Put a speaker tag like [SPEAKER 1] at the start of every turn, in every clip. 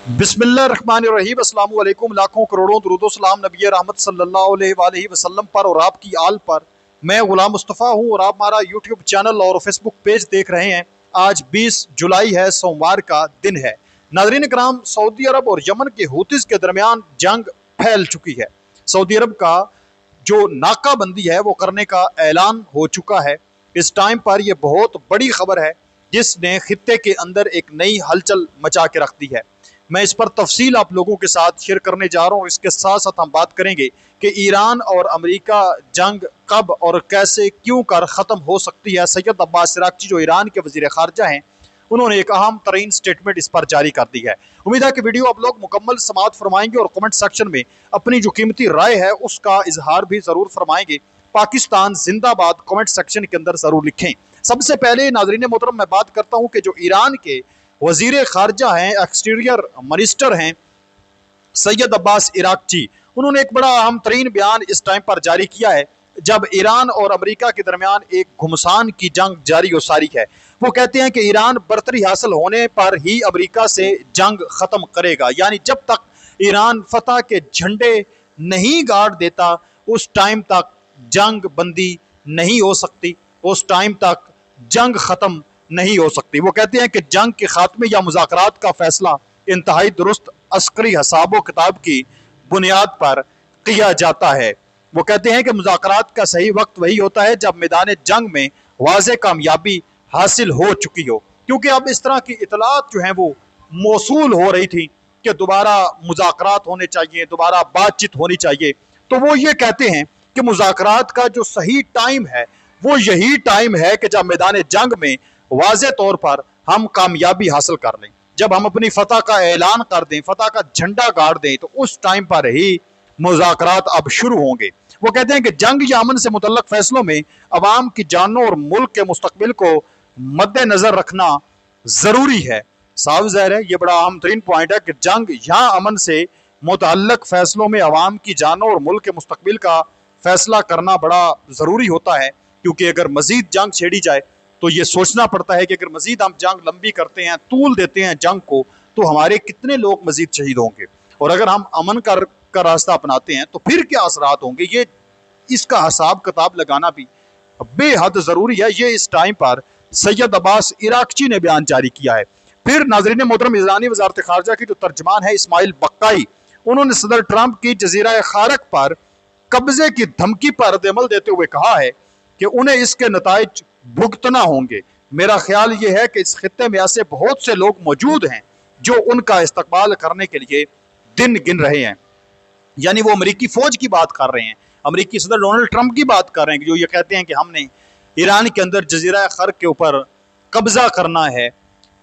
[SPEAKER 1] बिस्मिल्लाहिर्रहमानिर्रहीम। अस्सलामु अलैकुम। लाखों करोड़ों दुरूद सलाम नबी रहमत सल्लल्लाहु अलैहि वसल्लम पर और आपकी आल पर। मैं गुलाम मुस्तफ़ा हूँ और आप हमारा यूट्यूब चैनल और फेसबुक पेज देख रहे हैं। आज 20 जुलाई है, सोमवार का दिन है। नाज़रीन कराम, सऊदी अरब और यमन के हूतीज़ के दरमियान जंग फैल चुकी है। सऊदी अरब का जो नाकाबंदी है वो करने का ऐलान हो चुका है। इस टाइम पर यह बहुत बड़ी खबर है जिसने खित्ते के अंदर एक नई हलचल मचा के रख दी है। मैं इस पर तफसील आप लोगों के साथ शेयर करने जा रहा हूँ। इसके साथ साथ हम बात करेंगे कि ईरान और अमेरिका जंग कब और कैसे क्यों कर ख़त्म हो सकती है। सैयद अब्बास इराक़ची जो ईरान के वज़ीर ख़ारजा हैं, उन्होंने एक अहम तरीन स्टेटमेंट इस पर जारी कर दी है। उम्मीद है कि वीडियो आप लोग मुकम्मल समाअत फरमाएंगे और कमेंट सेक्शन में अपनी जो कीमती राय है उसका इजहार भी ज़रूर फरमाएंगे। पाकिस्तान जिंदाबाद कमेंट सेक्शन के अंदर ज़रूर लिखें। सबसे पहले नाज़रीन मोहतरम, मैं बात करता हूँ कि जो ईरान के वजीर खारजा हैं, एक्सटीरियर मिनिस्टर हैं सैयद अब्बास इराक़ची, उन्होंने एक बड़ा अहम तरीन बयान इस टाइम पर जारी किया है जब ईरान और अमेरिका के दरमियान एक घुमसान की जंग जारी और सारी है। वो कहते हैं कि ईरान बरतरी हासिल होने पर ही अमेरिका से जंग ख़त्म करेगा, यानी जब तक ईरान फतह के झंडे नहीं गाड़ देता उस टाइम तक जंग बंदी नहीं हो सकती, उस टाइम तक जंग ख़त्म नहीं हो सकती। वो कहते हैं कि जंग के खात्मे या मुज़ाकरात का फैसला इंतहाई दुरुस्त अस्करी हसाबो किताब की बुनियाद पर किया जाता है। वो कहते हैं कि मुज़ाकरात का सही वक्त वही होता है जब मैदान जंग में वाज़े कामयाबी हासिल हो चुकी हो, क्योंकि अब इस तरह की इतलात जो हैं वो मौसूल हो रही थी कि दोबारा मुज़ाकरात होने चाहिए, दोबारा बातचीत होनी चाहिए। तो वो ये कहते हैं कि मुज़ाकरात का जो सही टाइम है वो यही टाइम है कि जब मैदान जंग में वाज़े तौर पर हम कामयाबी हासिल कर लें, जब हम अपनी फतह का ऐलान कर दें, फतह का झंडा गाड़ दें, तो उस टाइम पर ही मुज़ाकरात अब शुरू होंगे। वो कहते हैं कि जंग या अमन से मुतल्लक फैसलों में अवाम की जानों और मुल्क के मुस्तकबिल को मद्देनजर रखना जरूरी है। साफ ज़ाहिर है, ये बड़ा अहम तरीन पॉइंट है कि जंग या अमन से मुतल्लक फैसलों में अवाम की जानों और मुल्क के मुस्तकबिल का फैसला करना बड़ा ज़रूरी होता है, क्योंकि अगर मजीद जंग छेड़ी जाए तो ये सोचना पड़ता है कि अगर मजीद हम जंग लंबी करते हैं, तूल देते हैं जंग को, तो हमारे कितने लोग मजीद शहीद होंगे, और अगर हम अमन का रास्ता अपनाते हैं तो फिर क्या असरात होंगे। ये इसका हिसाब किताब लगाना भी बेहद ज़रूरी है। ये इस टाइम पर सैयद अब्बास इराक़ची ने बयान जारी किया है। फिर नाज़रीन मोहतरम, ईरानी वज़ारत ख़ारजा की जो तर्जमान है इस्माइल बक्काई, उन्होंने सदर ट्रंप की जज़ीरा खारक पर कब्जे की धमकी पर रद्द-ए-अमल देते हुए कहा है कि उन्हें इसके नताइज भुगतना होंगे। मेरा ख्याल ये है कि इस खित्ते में ऐसे बहुत से लोग मौजूद हैं जो उनका इस्तकबाल करने के लिए दिन गिन रहे हैं। यानी वो अमेरिकी फौज की बात कर रहे हैं, अमेरिकी सदर डोनाल्ड ट्रंप की बात कर रहे हैं, जो ये कहते हैं कि हमने ईरान के अंदर जजीरा खर्क के ऊपर कब्जा करना है,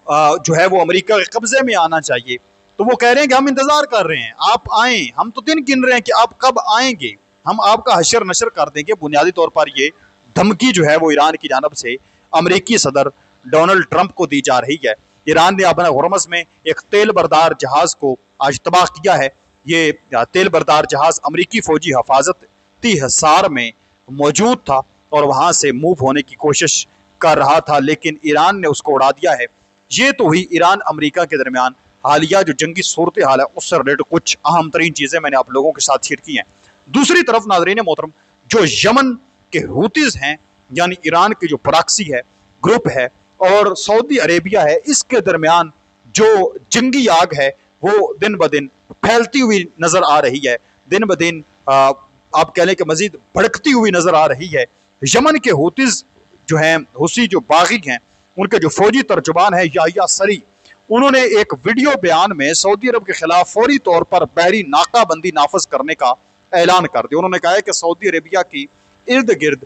[SPEAKER 1] जो है वो अमेरिका के कब्जे में आना चाहिए। तो वो कह रहे हैं कि हम इंतजार कर रहे हैं, आप आएँ, हम तो दिन गिन रहे हैं कि आप कब आएंगे, हम आपका हशर नशर कर देंगे। बुनियादी तौर पर ये धमकी जो है वो ईरान की जानब से अमेरिकी सदर डोनाल्ड ट्रंप को दी जा रही है। ईरान ने अपना हुरमस में एक तेल बरदार जहाज को आज तबाह किया है। ये तेल बरदार जहाज अमेरिकी फौजी हिफाजती हिसार में मौजूद था और वहाँ से मूव होने की कोशिश कर रहा था, लेकिन ईरान ने उसको उड़ा दिया है। ये तो हुई ईरान अमेरिका के दरमियान हालिया जो जंगी सूरत हाल है उससे रिलेटेड कुछ अहम तरीन चीज़ें मैंने आप लोगों के साथ शेयर की हैं। दूसरी तरफ नाज़रीन मोहतरम, जो यमन के हूतीज़ हैं, यानी ईरान की जो प्रॉक्सी है, ग्रुप है, और सऊदी अरेबिया है, इसके दरमियान जो जंगी आग है वो दिन ब दिन फैलती हुई नज़र आ रही है, दिन ब दिन आप कह लें कि मजीद भड़कती हुई नज़र आ रही है। यमन के हूतीज़ जो हैं, हुसी जो बागी हैं, उनके जो फौजी तर्जुमान है याहिया सरी, उन्होंने एक वीडियो बयान में सऊदी अरब के खिलाफ फौरी तौर पर बहरी नाकाबंदी नाफज करने का ऐलान कर दिया। उन्होंने कहा है कि सऊदी अरेबिया की इर्द गिर्द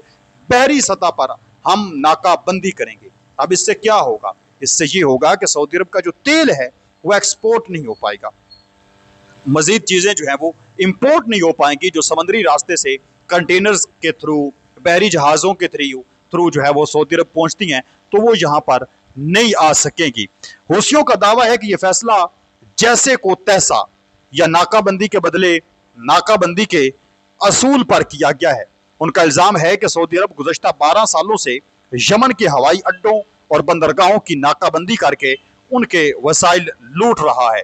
[SPEAKER 1] बहरी सतह पर हम नाकाबंदी करेंगे। अब इससे क्या होगा? इससे ये होगा कि सऊदी अरब का जो तेल है वो एक्सपोर्ट नहीं हो पाएगा, मजीद चीज़ें जो हैं वो इंपोर्ट नहीं हो पाएंगी, जो समंदरी रास्ते से कंटेनर्स के थ्रू, बहरी जहाज़ों के थ्रू जो है वो सऊदी अरब पहुँचती हैं, तो वो यहाँ पर नहीं आ सकेंगी। हुसियों का दावा है कि यह फैसला जैसे को तैसा या नाकाबंदी के बदले नाकाबंदी के असूल पर किया गया है। उनका इल्ज़ाम है कि सऊदी अरब गुज़श्ता 12 सालों से यमन के हवाई अड्डों और बंदरगाहों की नाकाबंदी करके उनके वसाइल लूट रहा है।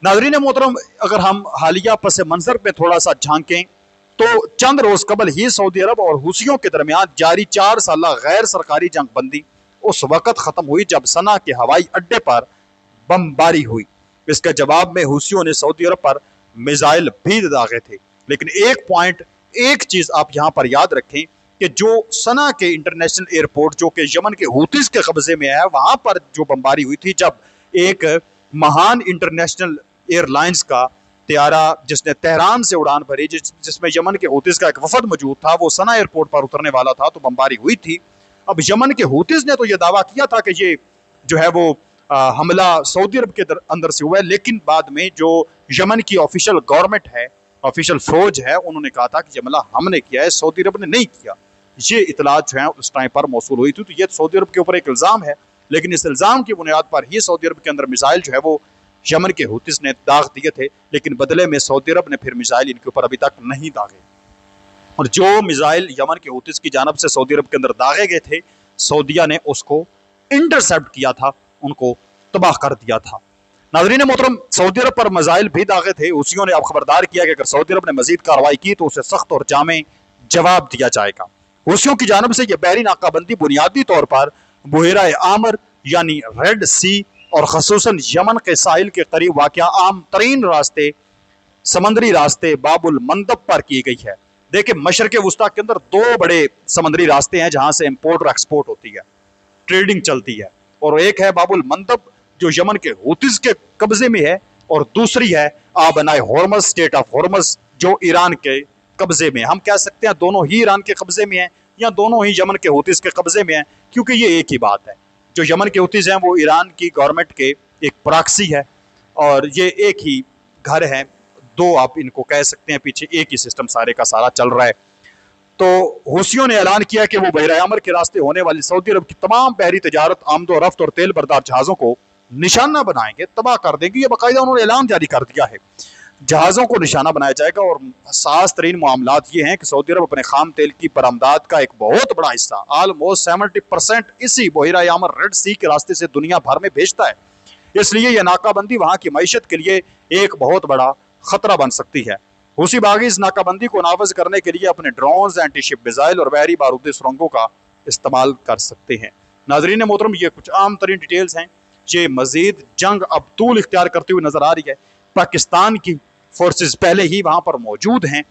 [SPEAKER 1] नाज़रीन मोहतरम, अगर हम हालिया पस मंजर पे थोड़ा सा झांकें तो चंद रोज कबल ही सऊदी अरब और हुसियों के दरमियान जारी 4 साल गैर सरकारी जंग बंदी उस वक्त खत्म हुई जब सना के हवाई अड्डे पर बमबारी हुई। इसके जवाब में हुसियों ने सऊदी अरब पर मिसाइल भी दागे थे। लेकिन एक चीज आप यहां पर याद रखें कि जो सना के इंटरनेशनल एयरपोर्ट जो कि यमन के हूतीस के कब्जे में है, वहां पर जो बमबारी हुई थी जब एक महान इंटरनेशनल एयरलाइंस का त्यारा जिसने तेहरान से उड़ान भरी, जिसमें यमन के हूतीस का एक वफद मौजूद था, वो सना एयरपोर्ट पर उतरने वाला था तो बमबारी हुई थी। अब यमन के हूतीस ने तो यह दावा किया था कि ये जो है वो हमला सऊदी अरब के अंदर से हुआ है, लेकिन बाद में जो यमन की ऑफिशियल गवर्नमेंट है, ऑफिशियल फौज है, उन्होंने कहा था कि ये हमला हमने किया है, सऊदी अरब ने नहीं किया। ये इतलात जो है उस टाइम पर मौसूल हुई थी। तो ये सऊदी अरब के ऊपर एक इल्ज़ाम है, लेकिन इस इल्ज़ाम की बुनियाद पर ही सऊदी अरब के अंदर मिसाइल जो है वो यमन के हूतीस ने दाग दिए थे, लेकिन बदले में सऊदी अरब ने फिर मिसाइल इनके ऊपर अभी तक नहीं दागे। और जो मिसाइल यमन के हूतीस की जानब से सऊदी अरब के अंदर दागे गए थे, सऊदिया ने उसको इंटरसेप्ट किया था, उनको तबाह कर दिया था। नाज़रीन मोहतरम, सऊदी अरब पर मिसाइल भी दागे थे। हुसियों ने अब खबरदार किया कि अगर सऊदी अरब ने मजीद कार्रवाई की तो उसे सख्त और जामे जवाब दिया जाएगा। हुसियों की जानब से यह बहरी नाकाबंदी बुनियादी तौर पर बुहेरा आमर यानी रेड सी और खसूसन यमन के साहिल के करीब वाक़या आम तरीन रास्ते, समंदरी रास्ते बाबुल मंदब पर की गई है। देखिए, मशरक़ वुस्ता के अंदर 2 बड़े समंदरी रास्ते हैं जहां से इंपोर्ट और एक्सपोर्ट होती है, ट्रेडिंग चलती है, और एक है बाबुल मंदब जो यमन के हूतीस के कब्जे में है, और दूसरी है आबनाए हॉर्मज, स्टेट ऑफ हॉर्मज, जो ईरान के कब्जे में। हम कह सकते हैं दोनों ही ईरान के कब्जे में है या दोनों ही यमन के हूतीस के कब्जे में है, क्योंकि ये एक ही बात है। जो यमन के हूतीस हैं वो ईरान की गवर्नमेंट के एक प्रॉक्सी है, और ये एक ही घर है, 2 आप इनको कह सकते हैं, पीछे एक ही सिस्टम सारे का सारा चल रहा है। तो हुसियों ने ऐलान किया कि वो बहर अमर के रास्ते होने वाली सऊदी अरब की तमाम बहरी तजारत, आमदो रफ्त और तेल बरदार जहाज़ों को निशाना बनाएंगे, तबाह कर देंगे। ये बाकायदा उन्होंने ऐलान जारी कर दिया है, जहाज़ों को निशाना बनाया जाएगा। और हसास तरीन मामलात ये हैं कि सऊदी अरब अपने खाम तेल की बरामदात का एक बहुत बड़ा हिस्सा, ऑलमोस्ट 70% इसी बहरा यामर रेड सी के रास्ते से दुनिया भर में भेजता है। इसलिए यह नाकाबंदी वहां की मईशत के लिए एक बहुत बड़ा खतरा बन सकती है। हुसी बागी इस नाकाबंदी को नाफज करने के लिए अपने ड्रोन, एंटी शिप मिसाइल और बहरी बारूदी सुरंगों का इस्तेमाल कर सकते हैं। नाजरीन मोहतरम, ये कुछ आम तरीन डिटेल्स हैं। ये मजीद जंग अब तूल इख्तियार करती हुई नजर आ रही है। पाकिस्तान की फोर्सेस पहले ही वहां पर मौजूद हैं,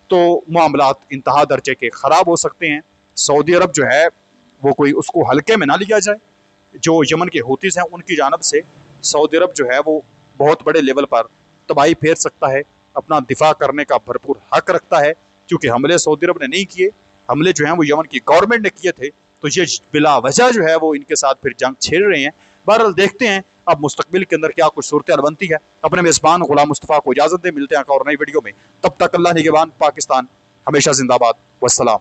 [SPEAKER 1] तो मामलात इंतहा दर्जे के खराब हो सकते हैं। सऊदी अरब जो है वो कोई उसको हल्के में ना लिया जाए। जो यमन के हूतीस हैं उनकी जानब से सऊदी अरब जो है वो बहुत बड़े लेवल पर तबाही फेर सकता है, अपना दिफा करने का भरपूर हक रखता है, क्योंकि हमले सऊदी अरब ने नहीं किए, हमले जो हैं वो यमन की गवर्नमेंट ने किए थे। तो ये बिला वजह जो है वो इनके साथ फिर जंग छेड़ रहे हैं। बहरहाल देखते हैं अब मुस्तकबिल के अंदर क्या कुछ सूरत बनती है। अपने मेज़बान गुलाम मुस्तफ़ा को इजाज़त दें, मिलते हैं और नई वीडियो में। तब तक अल्लाह निगहबान, पाकिस्तान हमेशा जिंदाबाद, वस्सलाम।